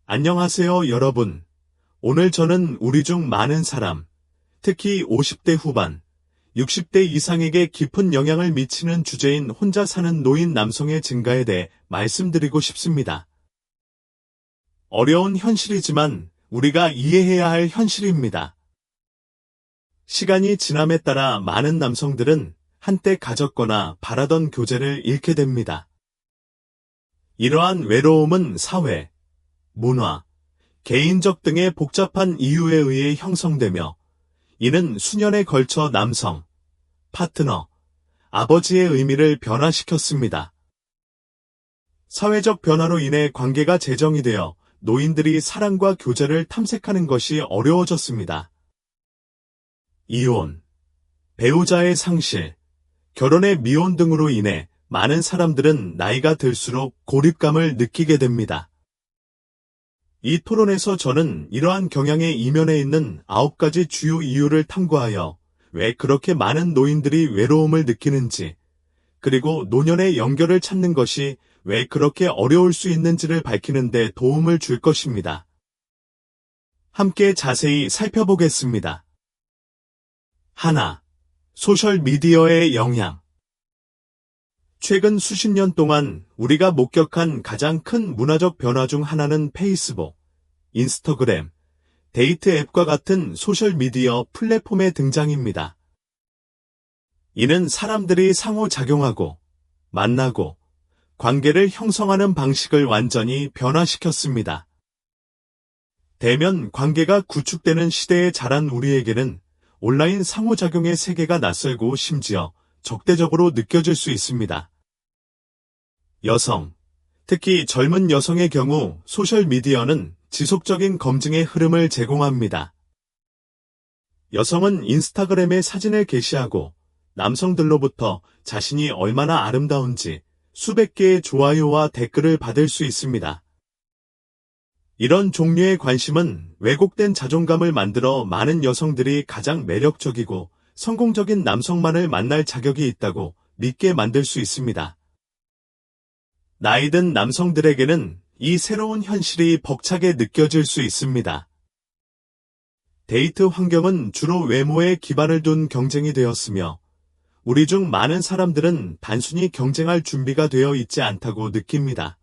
안녕하세요, 여러분. 오늘 저는 우리 중 많은 사람, 특히 50대 후반, 60대 이상에게 깊은 영향을 미치는 주제인 혼자 사는 노인 남성의 증가에 대해 말씀드리고 싶습니다. 어려운 현실이지만 우리가 이해해야 할 현실입니다. 시간이 지남에 따라 많은 남성들은 한때 가졌거나 바라던 교제를 잃게 됩니다. 이러한 외로움은 사회, 문화, 개인적 등의 복잡한 이유에 의해 형성되며 이는 수년에 걸쳐 남성, 파트너, 아버지의 의미를 변화시켰습니다. 사회적 변화로 인해 관계가 재정이 되어 노인들이 사랑과 교제를 탐색하는 것이 어려워졌습니다. 이혼, 배우자의 상실, 결혼의 미혼 등으로 인해 많은 사람들은 나이가 들수록 고립감을 느끼게 됩니다. 이 토론에서 저는 이러한 경향의 이면에 있는 9가지 주요 이유를 탐구하여 왜 그렇게 많은 노인들이 외로움을 느끼는지, 그리고 노년의 연결을 찾는 것이 왜 그렇게 어려울 수 있는지를 밝히는 데 도움을 줄 것입니다. 함께 자세히 살펴보겠습니다. 하나, 소셜미디어의 영향. 최근 수십 년 동안 우리가 목격한 가장 큰 문화적 변화 중 하나는 페이스북, 인스타그램, 데이트 앱과 같은 소셜미디어 플랫폼의 등장입니다. 이는 사람들이 상호작용하고, 만나고, 관계를 형성하는 방식을 완전히 변화시켰습니다. 대면 관계가 구축되는 시대에 자란 우리에게는 온라인 상호작용의 세계가 낯설고 심지어 적대적으로 느껴질 수 있습니다. 여성, 특히 젊은 여성의 경우 소셜미디어는 지속적인 검증의 흐름을 제공합니다. 여성은 인스타그램에 사진을 게시하고 남성들로부터 자신이 얼마나 아름다운지 수백 개의 좋아요와 댓글을 받을 수 있습니다. 이런 종류의 관심은 왜곡된 자존감을 만들어 많은 여성들이 가장 매력적이고 성공적인 남성만을 만날 자격이 있다고 믿게 만들 수 있습니다. 나이든 남성들에게는 이 새로운 현실이 벅차게 느껴질 수 있습니다. 데이트 환경은 주로 외모에 기반을 둔 경쟁이 되었으며 우리 중 많은 사람들은 단순히 경쟁할 준비가 되어 있지 않다고 느낍니다.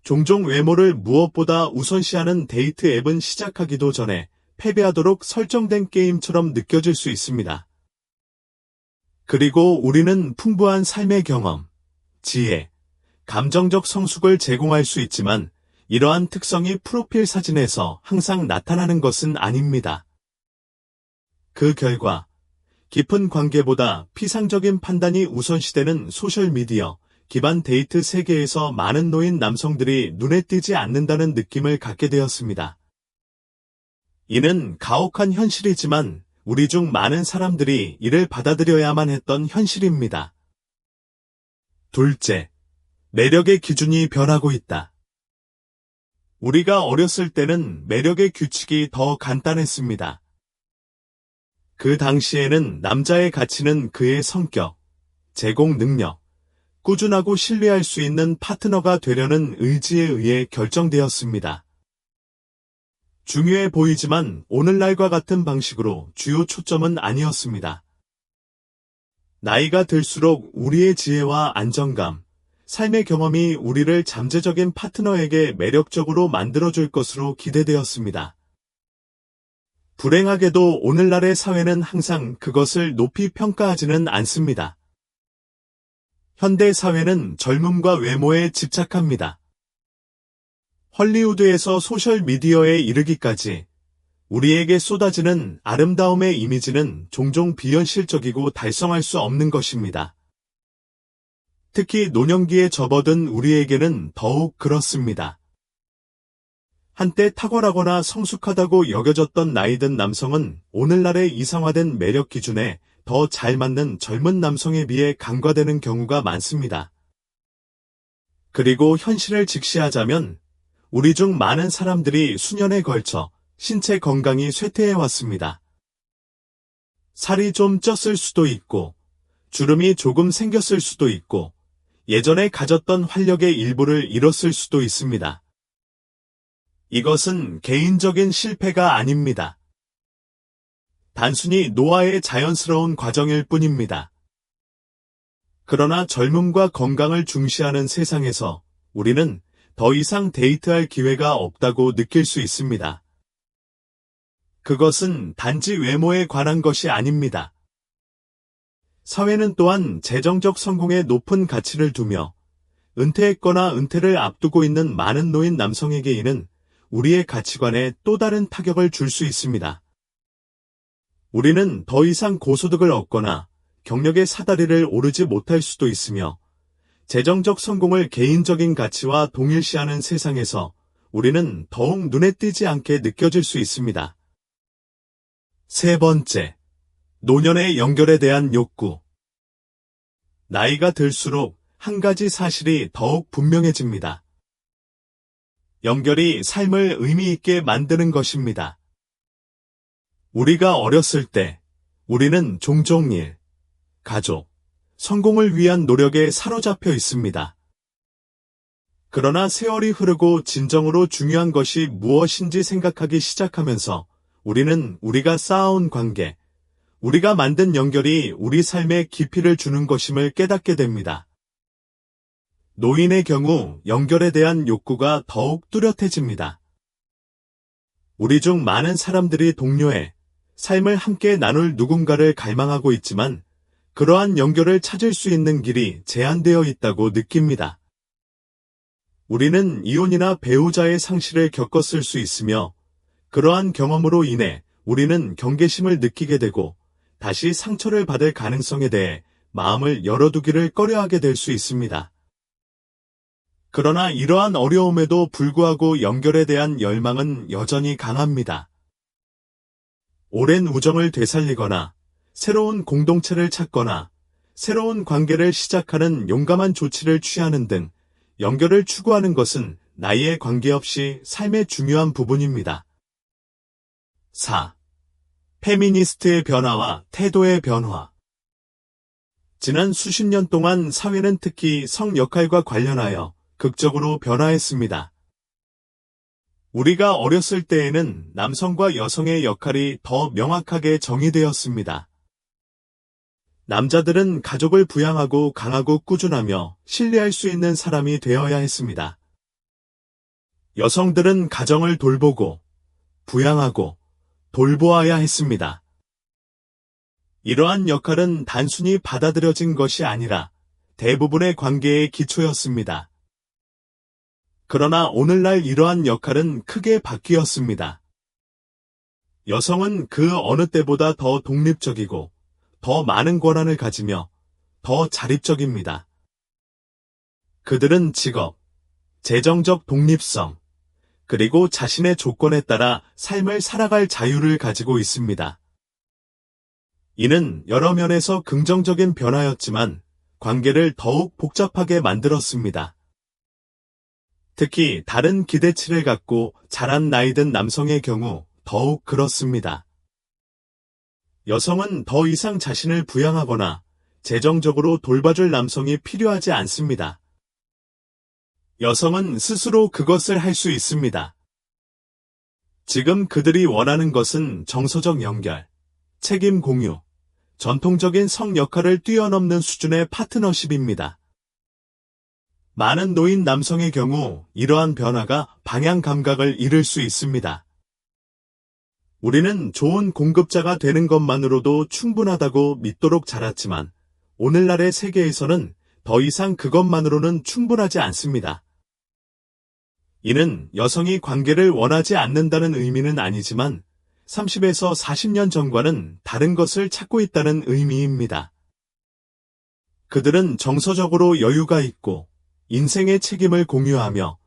종종 외모를 무엇보다 우선시하는 데이트 앱은 시작하기도 전에 패배하도록 설정된 게임처럼 느껴질 수 있습니다. 그리고 우리는 풍부한 삶의 경험, 지혜, 감정적 성숙을 제공할 수 있지만 이러한 특성이 프로필 사진에서 항상 나타나는 것은 아닙니다. 그 결과 깊은 관계보다 피상적인 판단이 우선시되는 소셜미디어 기반 데이트 세계에서 많은 노인 남성들이 눈에 띄지 않는다는 느낌을 갖게 되었습니다. 이는 가혹한 현실이지만 우리 중 많은 사람들이 이를 받아들여야만 했던 현실입니다. 둘째, 매력의 기준이 변하고 있다. 우리가 어렸을 때는 매력의 규칙이 더 간단했습니다. 그 당시에는 남자의 가치는 그의 성격, 제공 능력, 꾸준하고 신뢰할 수 있는 파트너가 되려는 의지에 의해 결정되었습니다. 중요해 보이지만 오늘날과 같은 방식으로 주요 초점은 아니었습니다. 나이가 들수록 우리의 지혜와 안정감, 삶의 경험이 우리를 잠재적인 파트너에게 매력적으로 만들어줄 것으로 기대되었습니다. 불행하게도 오늘날의 사회는 항상 그것을 높이 평가하지는 않습니다. 현대 사회는 젊음과 외모에 집착합니다. 헐리우드에서 소셜미디어에 이르기까지 우리에게 쏟아지는 아름다움의 이미지는 종종 비현실적이고 달성할 수 없는 것입니다. 특히 노년기에 접어든 우리에게는 더욱 그렇습니다. 한때 탁월하거나 성숙하다고 여겨졌던 나이든 남성은 오늘날의 이상화된 매력 기준에 더 잘 맞는 젊은 남성에 비해 간과되는 경우가 많습니다. 그리고 현실을 직시하자면 우리 중 많은 사람들이 수년에 걸쳐 신체 건강이 쇠퇴해왔습니다. 살이 좀 쪘을 수도 있고, 주름이 조금 생겼을 수도 있고, 예전에 가졌던 활력의 일부를 잃었을 수도 있습니다. 이것은 개인적인 실패가 아닙니다. 단순히 노화의 자연스러운 과정일 뿐입니다. 그러나 젊음과 건강을 중시하는 세상에서 우리는 더 이상 데이트할 기회가 없다고 느낄 수 있습니다. 그것은 단지 외모에 관한 것이 아닙니다. 사회는 또한 재정적 성공에 높은 가치를 두며 은퇴했거나 은퇴를 앞두고 있는 많은 노인 남성에게 이는 우리의 가치관에 또 다른 타격을 줄 수 있습니다. 우리는 더 이상 고소득을 얻거나 경력의 사다리를 오르지 못할 수도 있으며 재정적 성공을 개인적인 가치와 동일시하는 세상에서 우리는 더욱 눈에 띄지 않게 느껴질 수 있습니다. 세 번째, 노년의 연결에 대한 욕구. 나이가 들수록 한 가지 사실이 더욱 분명해집니다. 연결이 삶을 의미 있게 만드는 것입니다. 우리가 어렸을 때 우리는 종종 일, 가족, 성공을 위한 노력에 사로잡혀 있습니다. 그러나 세월이 흐르고 진정으로 중요한 것이 무엇인지 생각하기 시작하면서 우리는 우리가 쌓아온 관계, 우리가 만든 연결이 우리 삶에 깊이를 주는 것임을 깨닫게 됩니다. 노인의 경우 연결에 대한 욕구가 더욱 뚜렷해집니다. 우리 중 많은 사람들이 동료의 삶을 함께 나눌 누군가를 갈망하고 있지만 그러한 연결을 찾을 수 있는 길이 제한되어 있다고 느낍니다. 우리는 이혼이나 배우자의 상실을 겪었을 수 있으며 그러한 경험으로 인해 우리는 경계심을 느끼게 되고 다시 상처를 받을 가능성에 대해 마음을 열어두기를 꺼려하게 될 수 있습니다. 그러나 이러한 어려움에도 불구하고 연결에 대한 열망은 여전히 강합니다. 오랜 우정을 되살리거나 새로운 공동체를 찾거나 새로운 관계를 시작하는 용감한 조치를 취하는 등 연결을 추구하는 것은 나이에 관계없이 삶의 중요한 부분입니다. 4. 페미니스트의 변화와 태도의 변화. 지난 수십 년 동안 사회는 특히 성 역할과 관련하여 극적으로 변화했습니다. 우리가 어렸을 때에는 남성과 여성의 역할이 더 명확하게 정의되었습니다. 남자들은 가족을 부양하고 강하고 꾸준하며 신뢰할 수 있는 사람이 되어야 했습니다. 여성들은 가정을 돌보고 부양하고 돌보아야 했습니다. 이러한 역할은 단순히 받아들여진 것이 아니라 대부분의 관계의 기초였습니다. 그러나 오늘날 이러한 역할은 크게 바뀌었습니다. 여성은 그 어느 때보다 더 독립적이고 더 많은 권한을 가지며 더 자립적입니다. 그들은 직업, 재정적 독립성, 그리고 자신의 조건에 따라 삶을 살아갈 자유를 가지고 있습니다. 이는 여러 면에서 긍정적인 변화였지만 관계를 더욱 복잡하게 만들었습니다. 특히 다른 기대치를 갖고 자란 나이든 남성의 경우 더욱 그렇습니다. 여성은 더 이상 자신을 부양하거나 재정적으로 돌봐줄 남성이 필요하지 않습니다. 여성은 스스로 그것을 할 수 있습니다. 지금 그들이 원하는 것은 정서적 연결, 책임 공유, 전통적인 성 역할을 뛰어넘는 수준의 파트너십입니다. 많은 노인 남성의 경우 이러한 변화가 방향 감각을 잃을 수 있습니다. 우리는 좋은 공급자가 되는 것만으로도 충분하다고 믿도록 자랐지만 오늘날의 세계에서는 더 이상 그것만으로는 충분하지 않습니다. 이는 여성이 관계를 원하지 않는다는 의미는 아니지만 30에서 40년 전과는 다른 것을 찾고 있다는 의미입니다. 그들은 정서적으로 여유가 있고 인생의 책임을 공유하며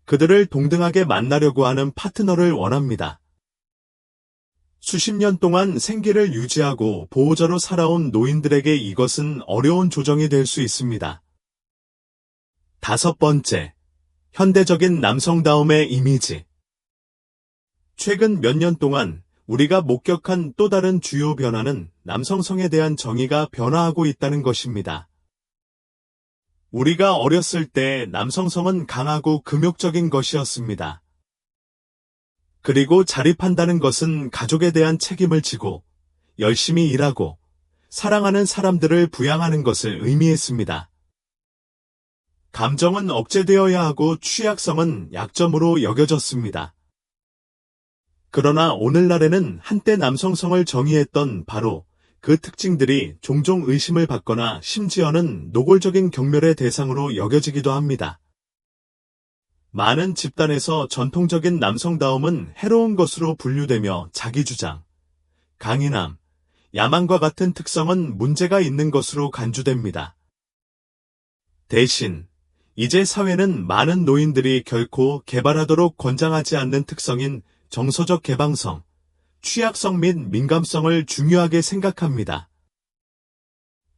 그들을 동등하게 만나려고 하는 파트너를 원합니다. 수십 년 동안 생계를 유지하고 보호자로 살아온 노인들에게 이것은 어려운 조정이 될 수 있습니다. 5번째, 현대적인 남성다움의 이미지. 최근 몇 년 동안 우리가 목격한 또 다른 주요 변화는 남성성에 대한 정의가 변화하고 있다는 것입니다. 우리가 어렸을 때 남성성은 강하고 금욕적인 것이었습니다. 그리고 자립한다는 것은 가족에 대한 책임을 지고 열심히 일하고 사랑하는 사람들을 부양하는 것을 의미했습니다. 감정은 억제되어야 하고 취약성은 약점으로 여겨졌습니다. 그러나 오늘날에는 한때 남성성을 정의했던 바로 그 특징들이 종종 의심을 받거나 심지어는 노골적인 경멸의 대상으로 여겨지기도 합니다. 많은 집단에서 전통적인 남성다움은 해로운 것으로 분류되며 자기주장, 강인함, 야망과 같은 특성은 문제가 있는 것으로 간주됩니다. 대신 이제 사회는 많은 노인들이 결코 개발하도록 권장하지 않는 특성인 정서적 개방성, 취약성 및 민감성을 중요하게 생각합니다.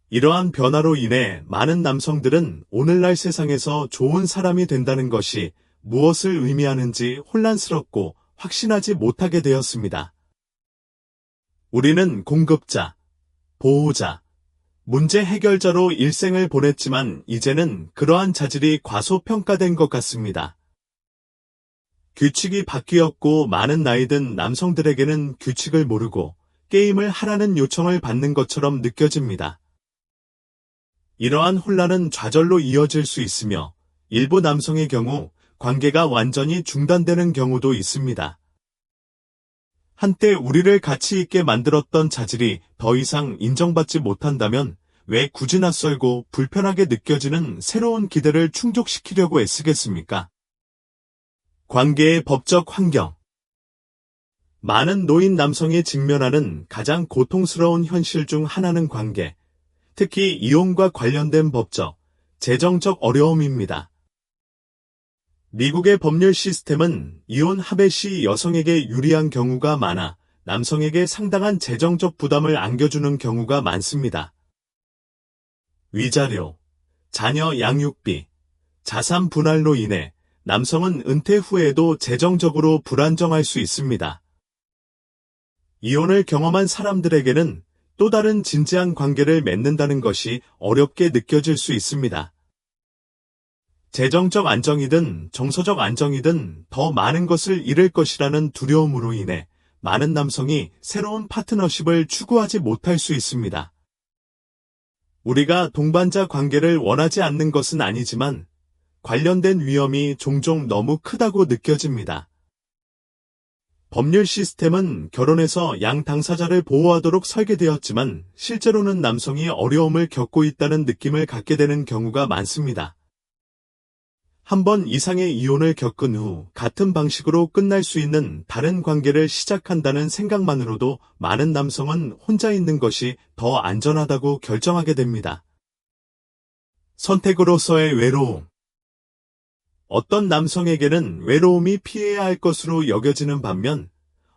이러한 변화로 인해 많은 남성들은 오늘날 세상에서 좋은 사람이 된다는 것이 무엇을 의미하는지 혼란스럽고 확신하지 못하게 되었습니다. 우리는 공급자, 보호자, 문제 해결자로 일생을 보냈지만 이제는 그러한 자질이 과소평가된 것 같습니다. 규칙이 바뀌었고 많은 나이 든 남성들에게는 규칙을 모르고 게임을 하라는 요청을 받는 것처럼 느껴집니다. 이러한 혼란은 좌절로 이어질 수 있으며 일부 남성의 경우 관계가 완전히 중단되는 경우도 있습니다. 한때 우리를 가치 있게 만들었던 자질이 더 이상 인정받지 못한다면 왜 굳이 낯설고 불편하게 느껴지는 새로운 기대를 충족시키려고 애쓰겠습니까? 관계의 법적 환경. 많은 노인 남성이 직면하는 가장 고통스러운 현실 중 하나는 관계, 특히 이혼과 관련된 법적, 재정적 어려움입니다. 미국의 법률 시스템은 이혼 합의 시 여성에게 유리한 경우가 많아 남성에게 상당한 재정적 부담을 안겨주는 경우가 많습니다. 위자료, 자녀 양육비, 자산 분할로 인해 남성은 은퇴 후에도 재정적으로 불안정할 수 있습니다. 이혼을 경험한 사람들에게는 또 다른 진지한 관계를 맺는다는 것이 어렵게 느껴질 수 있습니다. 재정적 안정이든 정서적 안정이든 더 많은 것을 잃을 것이라는 두려움으로 인해 많은 남성이 새로운 파트너십을 추구하지 못할 수 있습니다. 우리가 동반자 관계를 원하지 않는 것은 아니지만 관련된 위험이 종종 너무 크다고 느껴집니다. 법률 시스템은 결혼에서 양 당사자를 보호하도록 설계되었지만 실제로는 남성이 어려움을 겪고 있다는 느낌을 갖게 되는 경우가 많습니다. 한 번 이상의 이혼을 겪은 후 같은 방식으로 끝날 수 있는 다른 관계를 시작한다는 생각만으로도 많은 남성은 혼자 있는 것이 더 안전하다고 결정하게 됩니다. 선택으로서의 외로움. 어떤 남성에게는 외로움이 피해야 할 것으로 여겨지는 반면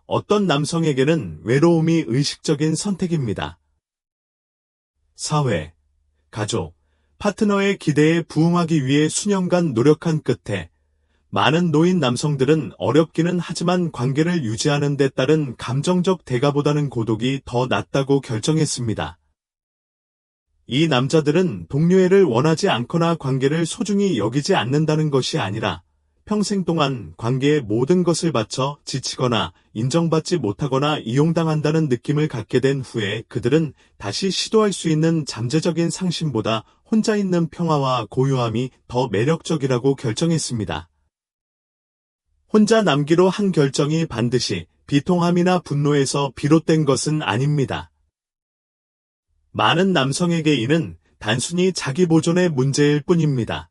어떤 남성에게는 외로움이 의식적인 선택입니다. 사회, 가족, 파트너의 기대에 부응하기 위해 수년간 노력한 끝에 많은 노인 남성들은 어렵기는 하지만 관계를 유지하는 데 따른 감정적 대가보다는 고독이 더 낫다고 결정했습니다. 이 남자들은 동료애를 원하지 않거나 관계를 소중히 여기지 않는다는 것이 아니라 평생 동안 관계에 모든 것을 바쳐 지치거나 인정받지 못하거나 이용당한다는 느낌을 갖게 된 후에 그들은 다시 시도할 수 있는 잠재적인 상심보다 혼자 있는 평화와 고요함이 더 매력적이라고 결정했습니다. 혼자 남기로 한 결정이 반드시 비통함이나 분노에서 비롯된 것은 아닙니다. 많은 남성에게 이는 단순히 자기 보존의 문제일 뿐입니다.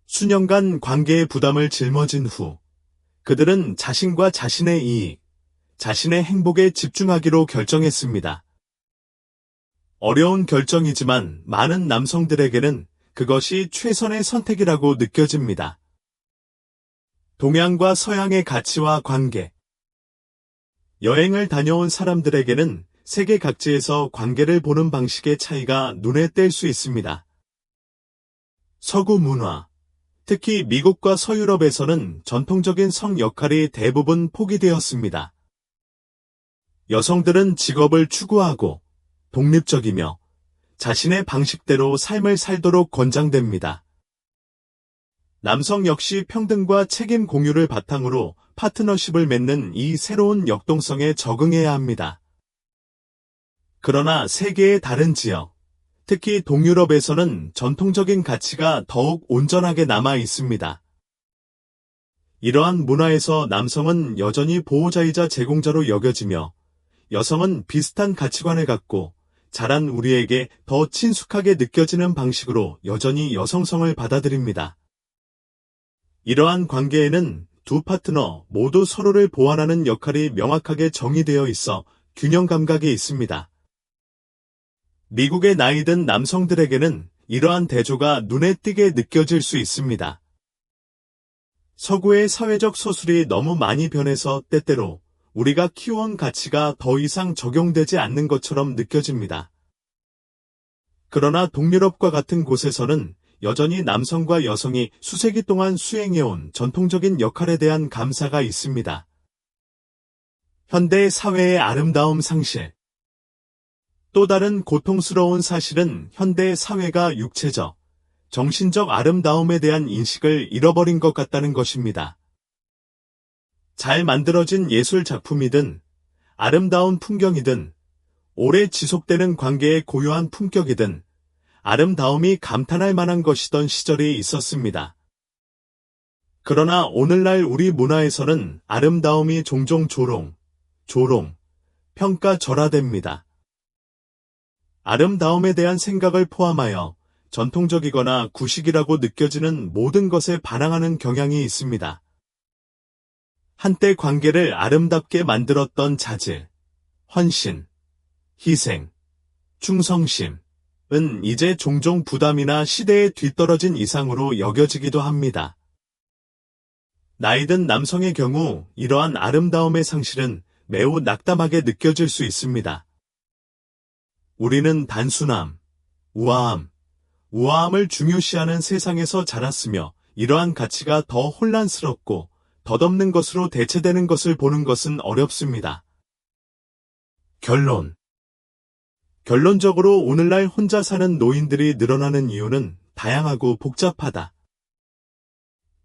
수년간 관계의 부담을 짊어진 후 그들은 자신과 자신의 이익, 자신의 행복에 집중하기로 결정했습니다. 어려운 결정이지만 많은 남성들에게는 그것이 최선의 선택이라고 느껴집니다. 동양과 서양의 가치와 관계. 여행을 다녀온 사람들에게는 세계 각지에서 관계를 보는 방식의 차이가 눈에 띌 수 있습니다. 서구 문화, 특히 미국과 서유럽에서는 전통적인 성 역할이 대부분 포기되었습니다. 여성들은 직업을 추구하고 독립적이며 자신의 방식대로 삶을 살도록 권장됩니다. 남성 역시 평등과 책임 공유를 바탕으로 파트너십을 맺는 이 새로운 역동성에 적응해야 합니다. 그러나 세계의 다른 지역, 특히 동유럽에서는 전통적인 가치가 더욱 온전하게 남아 있습니다. 이러한 문화에서 남성은 여전히 보호자이자 제공자로 여겨지며 여성은 비슷한 가치관을 갖고 자란 우리에게 더 친숙하게 느껴지는 방식으로 여전히 여성성을 받아들입니다. 이러한 관계에는 두 파트너 모두 서로를 보완하는 역할이 명확하게 정의되어 있어 균형 감각이 있습니다. 미국의 나이 든 남성들에게는 이러한 대조가 눈에 띄게 느껴질 수 있습니다. 서구의 사회적 서술이 너무 많이 변해서 때때로 우리가 키워온 가치가 더 이상 적용되지 않는 것처럼 느껴집니다. 그러나 동유럽과 같은 곳에서는 여전히 남성과 여성이 수세기 동안 수행해온 전통적인 역할에 대한 감사가 있습니다. 현대 사회의 아름다움 상실. 또 다른 고통스러운 사실은 현대 사회가 육체적, 정신적 아름다움에 대한 인식을 잃어버린 것 같다는 것입니다. 잘 만들어진 예술 작품이든, 아름다운 풍경이든, 오래 지속되는 관계의 고유한 품격이든, 아름다움이 감탄할 만한 것이던 시절이 있었습니다. 그러나 오늘날 우리 문화에서는 아름다움이 종종 평가절하됩니다. 아름다움에 대한 생각을 포함하여 전통적이거나 구식이라고 느껴지는 모든 것에 반항하는 경향이 있습니다. 한때 관계를 아름답게 만들었던 자질, 헌신, 희생, 충성심은 이제 종종 부담이나 시대에 뒤떨어진 이상으로 여겨지기도 합니다. 나이든 남성의 경우 이러한 아름다움의 상실은 매우 낙담하게 느껴질 수 있습니다. 우리는 단순함, 우아함을 중요시하는 세상에서 자랐으며 이러한 가치가 더 혼란스럽고 덧없는 것으로 대체되는 것을 보는 것은 어렵습니다. 결론적으로 오늘날 혼자 사는 노인들이 늘어나는 이유는 다양하고 복잡하다.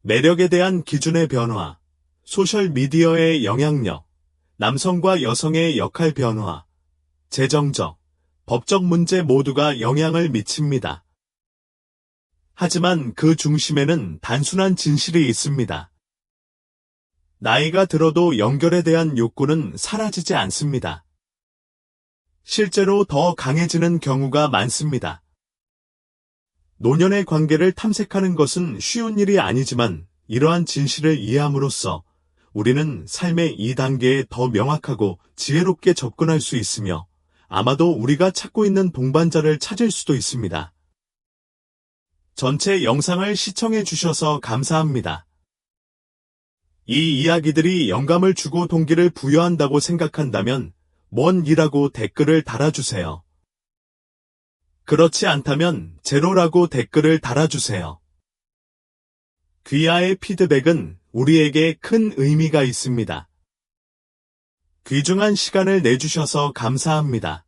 매력에 대한 기준의 변화, 소셜미디어의 영향력, 남성과 여성의 역할 변화, 재정적, 법적 문제 모두가 영향을 미칩니다. 하지만 그 중심에는 단순한 진실이 있습니다. 나이가 들어도 연결에 대한 욕구는 사라지지 않습니다. 실제로 더 강해지는 경우가 많습니다. 노년의 관계를 탐색하는 것은 쉬운 일이 아니지만 이러한 진실을 이해함으로써 우리는 삶의 이 단계에 더 명확하고 지혜롭게 접근할 수 있으며 아마도 우리가 찾고 있는 동반자를 찾을 수도 있습니다. 전체 영상을 시청해 주셔서 감사합니다. 이 이야기들이 영감을 주고 동기를 부여한다고 생각한다면 뭔 이라고 댓글을 달아주세요. 그렇지 않다면 제로라고 댓글을 달아주세요. 귀하의 피드백은 우리에게 큰 의미가 있습니다. 귀중한 시간을 내주셔서 감사합니다.